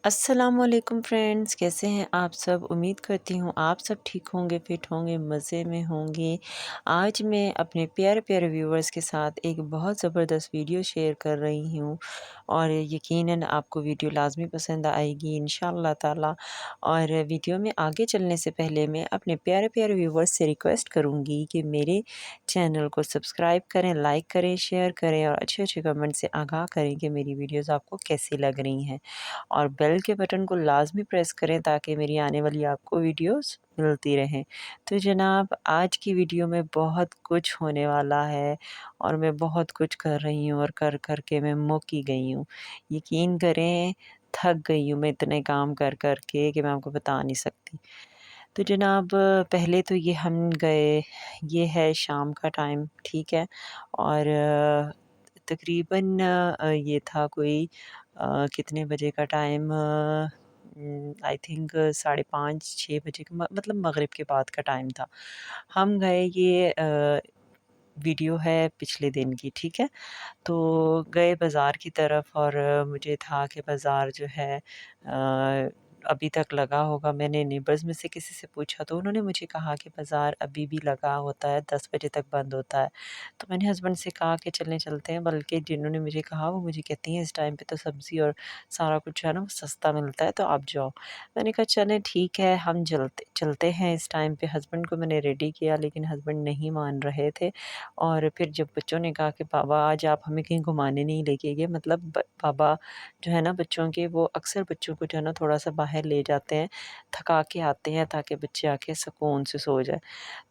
अस्सलामुअलैकुम फ्रेंड्स, कैसे हैं आप सब। उम्मीद करती हूँ आप सब ठीक होंगे, फिट होंगे, मज़े में होंगे। आज मैं अपने प्यारे प्यारे व्यूवर्स के साथ एक बहुत ज़बरदस्त वीडियो शेयर कर रही हूँ और यकीनन आपको वीडियो लाजमी पसंद आएगी इंशाअल्लाह ताला। और वीडियो में आगे चलने से पहले मैं अपने प्यारे प्यारे व्यूवर्स से रिक्वेस्ट करूँगी कि मेरे चैनल को सब्सक्राइब करें, लाइक करें, शेयर करें और अच्छे अच्छे कमेंट से आगाह करें कि मेरी वीडियोज़ आपको कैसी लग रही हैं। और बेल के बटन को लाज़मी प्रेस करें ताकि मेरी आने वाली आपको वीडियोस मिलती रहें। तो जनाब, आज की वीडियो में बहुत कुछ होने वाला है और मैं बहुत कुछ कर रही हूँ और कर के मैं मुक ही गई हूँ। यकीन करें, थक गई हूँ मैं इतने काम कर के कि मैं आपको बता नहीं सकती। तो जनाब, पहले तो ये हम गए, ये है शाम का टाइम, ठीक है? और तकरीबन ये था कोई कितने बजे का टाइम, आई थिंक 5:30-6 बजे का, मतलब मगरिब के बाद का टाइम था। हम गए, ये वीडियो है पिछले दिन की, ठीक है? तो गए बाज़ार की तरफ और मुझे था कि बाज़ार जो है अभी तक लगा होगा। मैंने नेबर्स में से किसी से पूछा तो उन्होंने मुझे कहा कि बाज़ार अभी भी लगा होता है, 10 बजे तक बंद होता है। तो मैंने हस्बैंड से कहा कि चलें चलते हैं, बल्कि जिन्होंने मुझे कहा वो मुझे कहती हैं इस टाइम पे तो सब्ज़ी और सारा कुछ जो है ना वो सस्ता मिलता है, तो आप जाओ। मैंने कहा चलें ठीक है, हम चलते चलते हैं इस टाइम पे। हस्बैंड को मैंने रेडी किया लेकिन हस्बैंड नहीं मान रहे थे। और फिर जब बच्चों ने कहा कि पापा आज आप हमें कहीं घुमाने नहीं लेके गए, मतलब पापा जो है ना बच्चों के, वो अक्सर बच्चों को जो है ना थोड़ा-सा बाहर ले जाते हैं, थका के आते हैं ताकि बच्चे आके सुकून से सो जाएँ।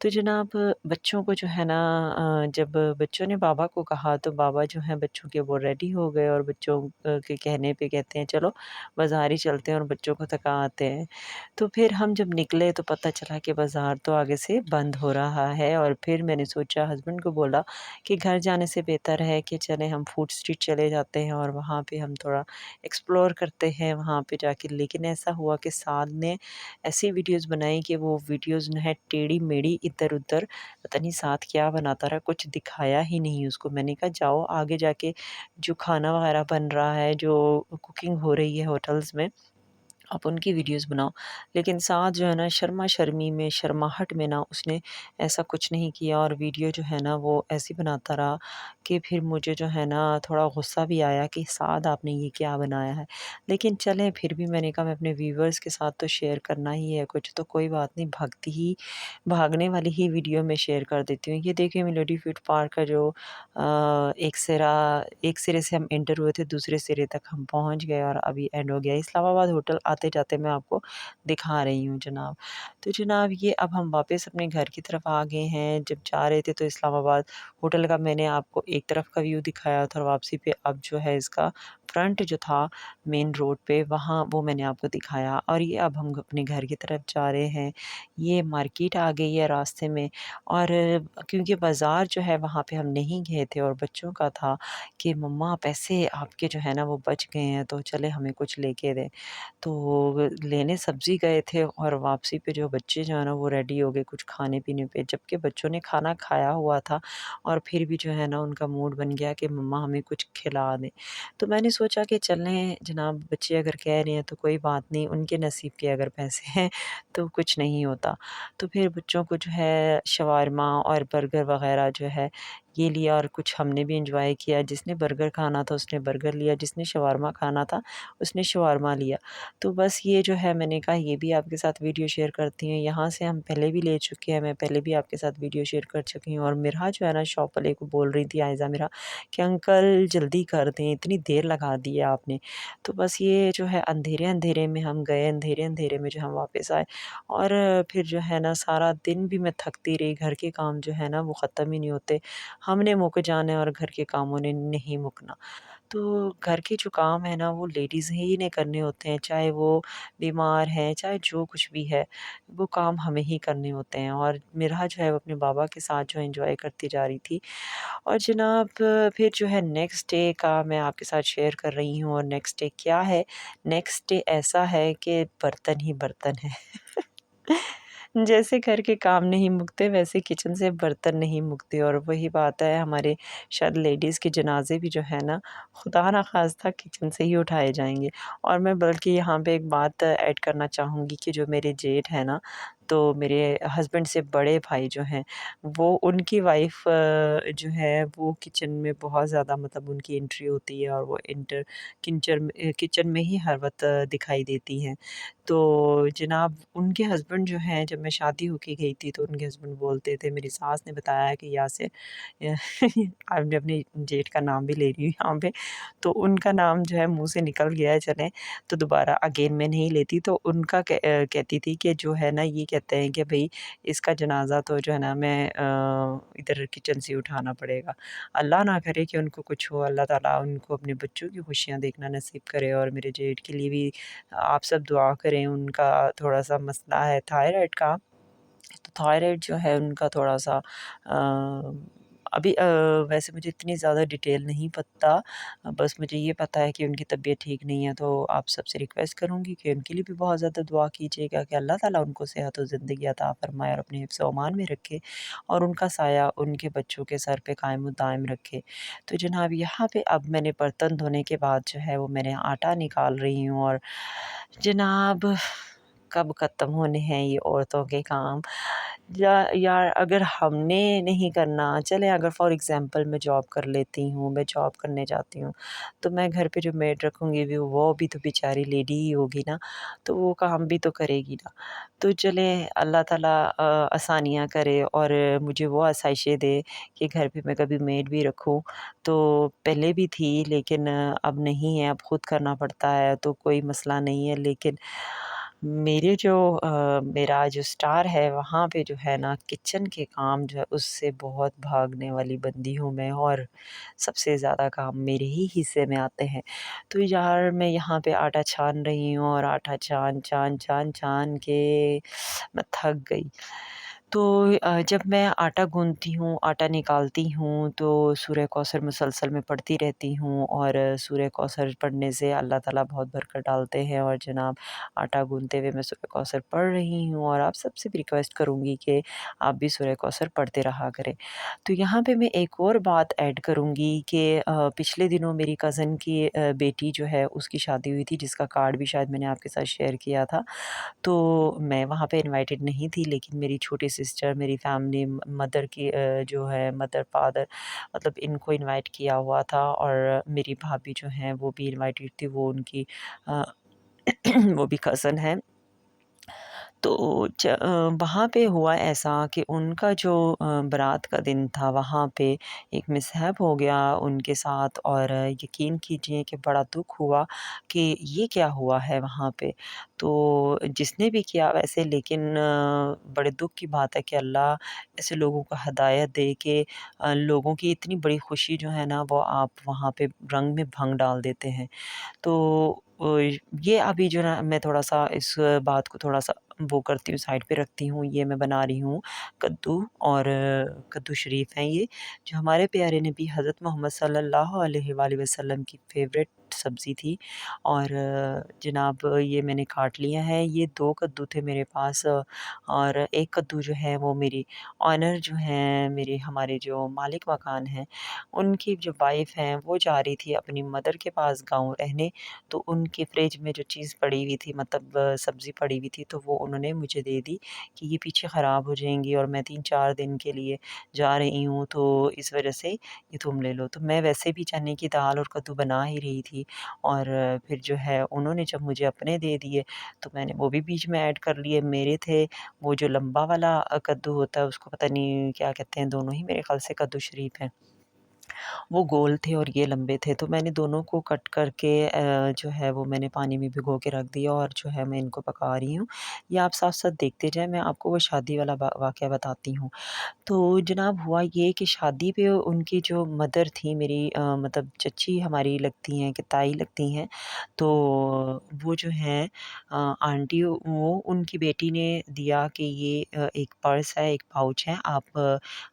तो जनाब, बच्चों को जो है ना जब बच्चों ने बाबा को कहा तो बाबा जो हैं बच्चों के वो रेडी हो गए और बच्चों के कहने पे कहते हैं चलो बाज़ार ही चलते हैं और बच्चों को थका आते हैं। तो फिर हम जब निकले तो पता चला कि बाज़ार तो आगे से बंद हो रहा है और फिर मैंने सोचा, हस्बैंड को बोला कि घर जाने से बेहतर है कि चलें हम फूड स्ट्रीट चले जाते हैं और वहाँ पे हम थोड़ा एक्सप्लोर करते हैं वहाँ पे जाके। लेकिन ऐसा हुआ कि साथ ने ऐसी वीडियोज़ बनाई कि वो वीडियोज़ जो है टेढ़ी-मेढ़ी इधर-उधर, पता नहीं साथ क्या बनाता रहा, कुछ दिखाया ही नहीं उसको। मैंने कहा जाओ आगे जाके जो खाना वगैरह बन रहा है, जो कुकिंग हो रही है होटल्स में, आप उनकी वीडियोज़ बनाओ। लेकिन साथ जो है ना शर्मा-शर्मी में, शर्माहट में ना उसने ऐसा कुछ नहीं किया और वीडियो जो है ना वो ऐसी बनाता रहा कि फिर मुझे जो है ना थोड़ा गुस्सा भी आया कि साद आपने ये क्या बनाया है। लेकिन चलें, फिर भी मैंने कहा मैं अपने व्यूअर्स के साथ तो शेयर करना ही है कुछ, तो कोई बात नहीं, भागने वाली ही वीडियो मैं शेयर कर देती हूँ। ये देखिए मेलोडी फीड पार्क का जो एक सिरे से हम एंटर हुए थे, दूसरे सिरे तक हम पहुँच गए और अभी एंड हो गया। इस्लामाबाद होटल आते-जाते मैं आपको दिखा रही हूँ जनाब। तो जनाब, ये अब हम वापस अपने घर की तरफ आ गए हैं। जब जा रहे थे तो इस्लामाबाद होटल का मैंने आपको एक तरफ का व्यू दिखाया था और वापसी पे अब जो है इसका फ्रंट जो था मेन रोड पे, वहाँ वो मैंने आपको दिखाया। और ये अब हम अपने घर की तरफ जा रहे हैं। ये मार्केट आ गई है रास्ते में और क्योंकि बाज़ार जो है वहाँ पे हम नहीं गए थे और बच्चों का था कि मम्मा पैसे आपके जो है ना वो बच गए हैं तो चले हमें कुछ लेके दें। तो लेने सब्ज़ी गए थे और वापसी पे जो बच्चे जो है ना वो रेडी हो गए कुछ खाने-पीने पे, जबकि बच्चों ने खाना खाया हुआ था और फिर भी जो है ना उनका मूड बन गया कि मम्मा हमें कुछ खिला दें। तो मैंने सोचा कि चलें जनाब, बच्चे अगर कह रहे हैं तो कोई बात नहीं, उनके नसीब के अगर पैसे हैं तो कुछ नहीं होता। तो फिर बच्चों को जो है शवारमा और बर्गर वग़ैरह जो है ये लिया और कुछ हमने भी एन्जॉय किया। जिसने बर्गर खाना था उसने बर्गर लिया, जिसने शवारमा खाना था उसने शवारमा लिया। तो बस ये जो है मैंने कहा ये भी आपके साथ वीडियो शेयर करती हूँ। यहाँ से हम पहले भी ले चुके हैं, मैं पहले भी आपके साथ वीडियो शेयर कर चुकी हूँ और मिरहा जो है ना शॉप वाले को बोल रही थी, आइज़ा मिरहा, कि अंकल जल्दी कर दें, इतनी देर लगा दी है आपने। तो बस ये जो है अंधेरे-अंधेरे में हम गए, अंधेरे-अंधेरे में जो हम वापस आए और फिर जो है ना सारा दिन भी मैं थकती रही, घर के काम जो है ना वो ख़त्म ही नहीं होते। हमने मुक जाना है और घर के कामों ने नहीं मुकना। तो घर के जो काम है ना वो लेडीज़ ही ने करने होते हैं, चाहे वो बीमार हैं, चाहे जो कुछ भी है, वो काम हमें ही करने होते हैं। और मेरा जो है वो अपने बाबा के साथ जो एन्जॉय करती जा रही थी। और जनाब, फिर जो है नेक्स्ट डे का मैं आपके साथ शेयर कर रही हूँ और नेक्स्ट डे क्या है, नेक्स्ट डे ऐसा है कि बर्तन ही बर्तन है। जैसे घर के काम नहीं मुकते वैसे किचन से बर्तन नहीं मुकते और वही बात है हमारे शायद लेडीज़ के जनाज़े भी जो है ना खुदा ना ख़ास्ता किचन से ही उठाए जाएँगे। और मैं बल्कि यहाँ पे एक बात ऐड करना चाहूँगी कि जो मेरे जेठ हैं ना, तो मेरे हस्बैंड से बड़े भाई जो हैं, वो उनकी वाइफ़ जो है वो किचन में बहुत ज़्यादा मतलब उनकी एंट्री होती है और वो किचन में ही हर वक़्त दिखाई देती हैं। तो जनाब उनके हस्बैंड जो हैं जब मैं शादी होके गई थी तो उनके हस्बैंड बोलते थे मेरी सास ने बताया कि यासिर आज मैं अपने जेठ का नाम भी ले रही हूँ यहाँ पे, तो उनका नाम जो है मुँह से निकल गया है चलें, तो दोबारा अगेन मैं नहीं लेती तो उनका कहती थी कि जो है ना ये कहते हैं कि भई इसका जनाज़ा तो जो है ना मैं इधर किचन से ही उठाना पड़ेगा। अल्लाह ना करे कि उनको कुछ हो, अल्लाह ताला उनको अपने बच्चों की खुशियाँ देखना नसीब करे और मेरे जेठ के लिए भी आप सब दुआ करें। उनका थोड़ा-सा मसला है थायराइड का, तो थायराइड जो है उनका थोड़ा-सा अभी वैसे मुझे इतनी ज़्यादा डिटेल नहीं पता, बस मुझे ये पता है कि उनकी तबीयत ठीक नहीं है, तो आप सबसे रिक्वेस्ट करूँगी कि उनके लिए भी बहुत ज़्यादा दुआ कीजिएगा कि अल्लाह ताला उनको सेहत और ज़िंदगी अता फ़रमाए और अपने हिफ्ज़ ओ-अमान में रखे और उनका साया उनके बच्चों के सर पे कायम ओ दायम रखे। तो जनाब यहाँ पे अब मैंने बर्तन धोने के बाद जो है वो मैंने आटा निकाल रही हूँ और जनाब कब ख़त्म होने हैं ये औरतों के काम। या यार अगर हमने नहीं करना चलें अगर फ़ॉर एग्ज़ाम्पल मैं जॉब कर लेती हूँ, मैं जॉब करने जाती हूँ, तो मैं घर पे जो मेड रखूँगी भी वो भी तो बेचारी लेडी ही होगी ना, तो वो काम भी तो करेगी ना। तो चलें अल्लाह ताला आसानियाँ करे और मुझे वो आसाइशें दे कि घर पे मैं कभी मेड भी रखूँ। तो पहले भी थी लेकिन अब नहीं है, अब खुद करना पड़ता है तो कोई मसला नहीं है लेकिन मेरा जो स्टार है वहाँ पे जो है ना किचन के काम जो है उससे बहुत भागने वाली बंदी हूँ मैं और सबसे ज़्यादा काम मेरे ही हिस्से में आते हैं। तो यार मैं यहाँ पे आटा छान रही हूँ और आटा छान के मैं थक गई। तो जब मैं आटा गूँथती हूँ, आटा निकालती हूँ तो सूरह कौसर मुसलसल मैं पढ़ती रहती हूँ और सूरह कौसर पढ़ने से अल्लाह ताला बहुत बरकत डालते हैं और जनाब आटा गूँथते हुए मैं सूरह कौसर पढ़ रही हूँ और आप सबसे भी रिक्वेस्ट करूँगी कि आप भी सूरह कौसर पढ़ते रहा करें। तो यहाँ पे मैं एक और बात ऐड करूँगी कि पिछले दिनों मेरी कज़न की बेटी जो है उसकी शादी हुई थी जिसका कार्ड भी शायद मैंने आपके साथ शेयर किया था। तो मैं वहाँ पे इनवाइटेड नहीं थी लेकिन मेरी छोटी सिस्टर मेरी फैमिली मदर की जो है मदर फादर मतलब इनको इनवाइट किया हुआ था और मेरी भाभी जो हैं वो भी इनवाइटेड थी वो उनकी अ, वो भी कज़न है। तो वहाँ पे हुआ ऐसा कि उनका जो बारात का दिन था वहाँ पे एक मिसहैप हो गया उनके साथ और यकीन कीजिए कि बड़ा दुःख हुआ कि ये क्या हुआ है वहाँ पे। तो जिसने भी किया वैसे लेकिन बड़े दुःख की बात है कि अल्लाह ऐसे लोगों को हिदायत दे के लोगों की इतनी बड़ी खुशी जो है ना वो आप वहाँ पे रंग में भंग डाल देते हैं। तो ये अभी जो ना मैं थोड़ा-सा इस बात को थोड़ा-सा वो करती हूँ, साइड पे रखती हूँ। ये मैं बना रही हूँ कद्दू और कद्दू शरीफ हैं ये, जो हमारे प्यारे नबी हज़रत मोहम्मद सल्लल्लाहु अलैहि वसल्लम की फ़ेवरेट सब्ज़ी थी और जनाब ये मैंने काट लिया है। ये 2 कद्दू थे मेरे पास और 1 कद्दू जो है वो मेरी ऑनर जो हैं, मेरे हमारे जो मालिक मकान हैं, उनकी जो वाइफ़ हैं, वो जा रही थी अपनी मदर के पास गाँव रहने, तो उनके फ्रिज में जो चीज़ पड़ी हुई थी मतलब सब्ज़ी पड़ी हुई थी, तो वो उन्होंने मुझे दे दी कि ये पीछे ख़राब हो जाएँगी और मैं 3-4 दिन के लिए जा रही हूँ, तो इस वज़ह से ये तुम ले लो। तो मैं वैसे भी चने की दाल और कद्दू बना ही रही थी और फिर जो है उन्होंने जब मुझे अपने दे दिए, तो मैंने वो भी बीच में ऐड कर लिए। मेरे थे वो जो लंबा वाला कद्दू होता है उसको पता नहीं क्या कहते हैं, दोनों ही मेरे ख़्याल से कद्दू शरीफ हैं। वो गोल थे और ये लंबे थे, तो मैंने दोनों को कट करके जो है वो मैंने पानी में भिगो के रख दिया और जो है मैं इनको पका रही हूँ। ये आप साथ-साथ देखते जाएँ, मैं आपको वो शादी वाला वाक़या बताती हूँ। तो जनाब हुआ ये कि शादी पे उनकी जो मदर थी मेरी मतलब चच्ची हमारी लगती हैं कि ताई लगती हैं, तो वो जो हैं आंटी वो उनकी बेटी ने दिया कि ये एक पर्स है, एक पाउच है, आप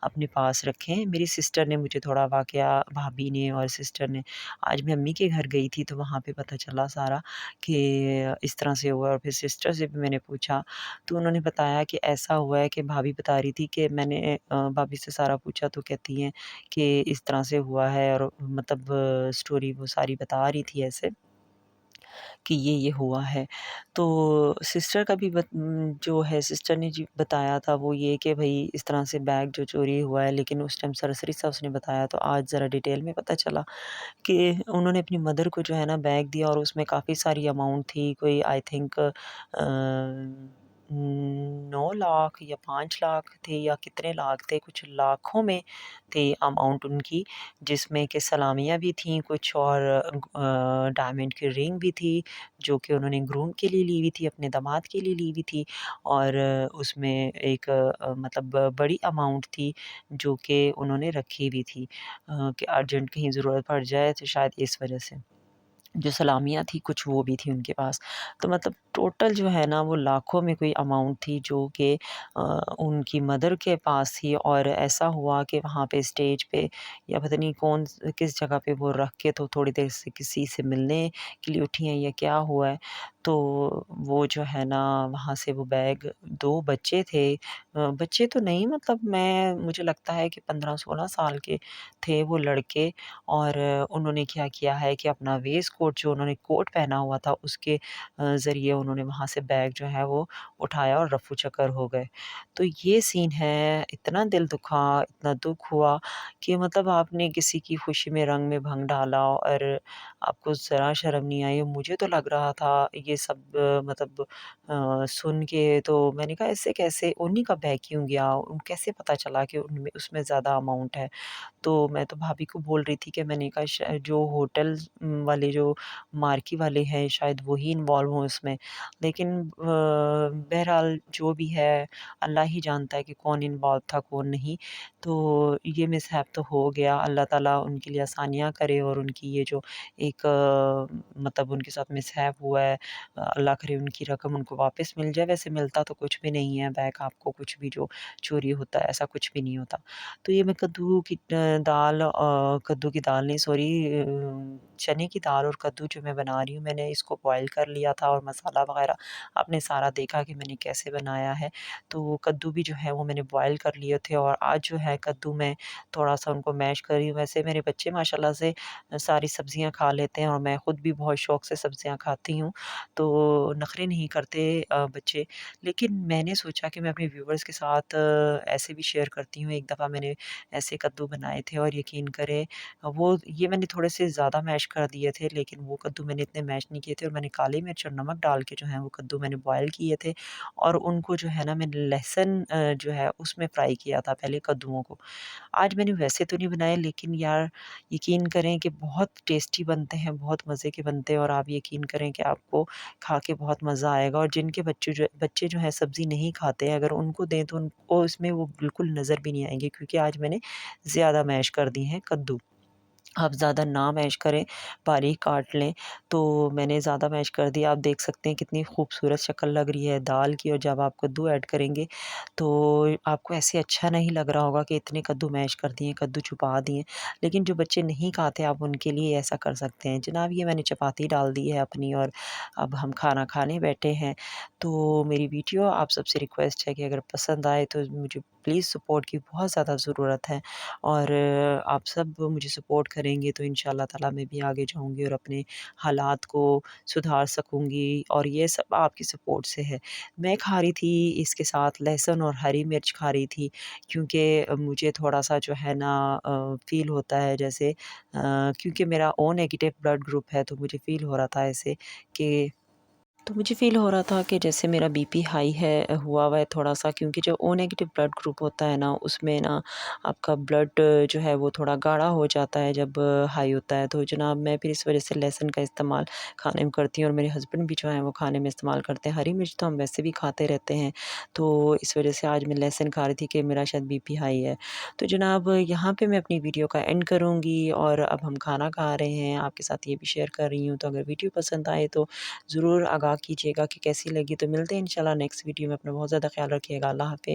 अपने पास रखें। मेरी सिस्टर ने मुझे थोड़ा वाक़या भाभी ने और सिस्टर ने। आज मैं अम्मी के घर गई थी तो वहाँ पे पता चला सारा कि इस तरह से हुआ और फिर सिस्टर से भी मैंने पूछा तो उन्होंने बताया कि ऐसा हुआ है कि भाभी बता रही थी कि मैंने भाभी से सारा पूछा तो कहती हैं कि इस तरह से हुआ है और मतलब स्टोरी वो सारी बता रही थी ऐसे कि ये हुआ है। तो सिस्टर का भी जो है सिस्टर ने जी बताया था वो ये कि भई इस तरह से बैग जो चोरी हुआ है लेकिन उस टाइम सरसरी सा उसने बताया तो आज ज़रा डिटेल में पता चला कि उन्होंने अपनी मदर को जो है ना बैग दिया और उसमें काफ़ी सारी अमाउंट थी कोई आई थिंक 9 लाख या 5 लाख थे या कितने लाख थे, कुछ लाखों में थे अमाउंट उनकी, जिसमें कि सलामियाँ भी थीं कुछ और डायमंड की रिंग भी थी, जो कि उन्होंने ग्रूम के लिए ली हुई थी, अपने दामाद के लिए ली हुई थी और उसमें एक मतलब बड़ी अमाउंट थी, जो कि उन्होंने रखी हुई थी कि अर्जेंट कहीं ज़रूरत पड़ जाए तो शायद इस वजह से। जो सलामियाँ थी कुछ वो भी थी उनके पास। तो मतलब टोटल जो है ना वो लाखों में कोई अमाउंट थी जो कि अ, उनकी मदर के पास थी और ऐसा हुआ कि वहाँ पे स्टेज पे या पता नहीं किस जगह पे वो रख के तो थोड़ी देर से किसी से मिलने के लिए उठी हैं या क्या हुआ है। तो वो जो है ना वहाँ से वो बैग 2 बच्चे थे बच्चे तो नहीं मतलब मुझे लगता है कि 15-16 साल के थे वो लड़के और उन्होंने क्या किया है कि अपना वेस्ट कोट जो उन्होंने कोट पहना हुआ था उसके ज़रिए उन्होंने वहाँ से बैग जो है वो उठाया और रफू-चक्कर हो गए। तो ये सीन है, इतना दिल दुखा, इतना दुःख हुआ कि मतलब आपने किसी की खुशी में रंग में भंग डाला और आपको ज़रा शर्म नहीं आई। मुझे तो लग रहा था ये सब मतलब सुन के तो मैंने कहा ऐसे कैसे उन्हीं का बैग क्यों गया? कैसे पता चला कि उनमें उसमें ज़्यादा अमाउंट है? तो मैं तो भाभी को बोल रही थी कि मैंने कहा जो होटल वाले जो मार्की वाले हैं शायद वही इन्वॉल्व हों इसमें। लेकिन बहरहाल जो भी है अल्लाह ही जानता है कि कौन इन्वॉल्व था कौन नहीं। तो ये मिसहैप तो हो गया अल्लाह ताला उनके लिए आसानियाँ करे और उनकी ये जो एक मतलब उनके साथ मिसहैप हुआ है अल्लाह करे उनकी रकम उनको वापस मिल जाए। वैसे मिलता तो कुछ भी नहीं है बैग आपको कुछ भी जो चोरी होता है ऐसा कुछ भी नहीं होता। तो ये मैं कद्दू की दाल नहीं सॉरी चने की दाल और कद्दू जो मैं बना रही हूँ मैंने इसको बॉयल कर लिया था और मसाला वग़ैरह आपने सारा देखा कि मैंने कैसे बनाया है। तो कद्दू भी जो है वो मैंने बॉयल कर लिए थे और आज जो है कद्दू मैं थोड़ा-सा उनको मैश कर रही हूँ। वैसे मेरे बच्चे माशाल्लाह से सारी सब्ज़ियाँ खा लेते हैं और मैं खुद भी बहुत शौक से सब्ज़ियाँ खाती हूँ। तो नखरे नहीं करते बच्चे। लेकिन मैंने सोचा कि मैं अपने व्यूअर्स के साथ ऐसे भी शेयर करती हूँ। एक दफ़ा मैंने ऐसे कद्दू बनाए थे और यकीन करें वो ये मैंने थोड़े से ज़्यादा मैश कर दिए थे लेकिन वो कद्दू मैंने इतने मैश नहीं किए थे और मैंने काली मिर्च और नमक डाल के जो है वो कद्दू मैंने बॉयल किए थे और उनको जो है ना मैंने लहसुन जो है उसमें फ्राई किया था पहले कद्दूओं को। आज मैंने वैसे तो नहीं बनाए लेकिन यार यकीन करें कि बहुत टेस्टी बनते हैं, बहुत मज़े के बनते हैं और आप यकीन करें कि आपको खा के बहुत मज़ा आएगा और जिनके बच्चे जो हैं सब्ज़ी नहीं खाते हैं अगर उनको दें तो उनको इसमें वो बिल्कुल नज़र भी नहीं आएँगे क्योंकि आज मैंने ज़्यादा मैश कर दिए हैं कद्दू। आप ज़्यादा ना मैश करें, बारीक काट लें, तो मैंने ज़्यादा मैश कर दिया। आप देख सकते हैं कितनी खूबसूरत शक्ल लग रही है दाल की और जब आप कद्दू ऐड करेंगे, तो आपको ऐसे अच्छा नहीं लग रहा होगा कि इतने कद्दू मैश कर दिए, कद्दू छुपा दिए। लेकिन जो बच्चे नहीं खाते, आप उनके लिए ऐसा कर सकते हैं। जनाब ये मैंने चपाती डाल दी है अपनी और अब हम खाना खाने बैठे हैं। तो मेरी वीडियो आप सबसे रिक्वेस्ट है कि अगर पसंद आए तो मुझे प्लीज़ सपोर्ट की बहुत ज़्यादा ज़रूरत है। और आप सब मुझे सपोर्ट करेंगे तो इंशाल्लाह ताला मैं भी आगे जाऊँगी और अपने हालात को सुधार सकूँगी और ये सब आपकी सपोर्ट से है। मैं खा रही थी इसके साथ लहसुन और हरी मिर्च खा रही थी क्योंकि मुझे थोड़ा-सा जो है ना फ़ील होता है जैसे क्योंकि मेरा ओ नेगेटिव ब्लड ग्रुप है तो मुझे फ़ील हो रहा था ऐसे कि तो मुझे फ़ील हो रहा था कि जैसे मेरा बीपी हाई है हुआ हुआ है थोड़ा-सा क्योंकि जो ओ नेगेटिव ब्लड ग्रुप होता है ना, उसमें ना आपका ब्लड जो है वो थोड़ा गाढ़ा हो जाता है जब हाई होता है। तो जनाब मैं फिर इस वज़ह से लहसुन का इस्तेमाल खाने में करती हूँ और मेरे हस्बैंड भी जो हैं वो खाने में इस्तेमाल करते हैं। हरी मिर्च तो हम वैसे भी खाते रहते हैं, तो इस वज़ह से आज मैं लहसुन खा रही थी कि मेरा शायद बीपी हाई है। तो जनाब यहाँ पे मैं अपनी वीडियो का एंड करूँगी और अब हम खाना खा रहे हैं, आपके साथ ये भी शेयर कर रही हूँ। तो अगर वीडियो पसंद आए तो ज़रूर आगाह कीजिएगा कि कैसी लगी। तो मिलते हैं इंशाल्लाह नेक्स्ट वीडियो में। अपना बहुत ज़्यादा ख़्याल रखिएगा। अल्लाह हाफ़िज़।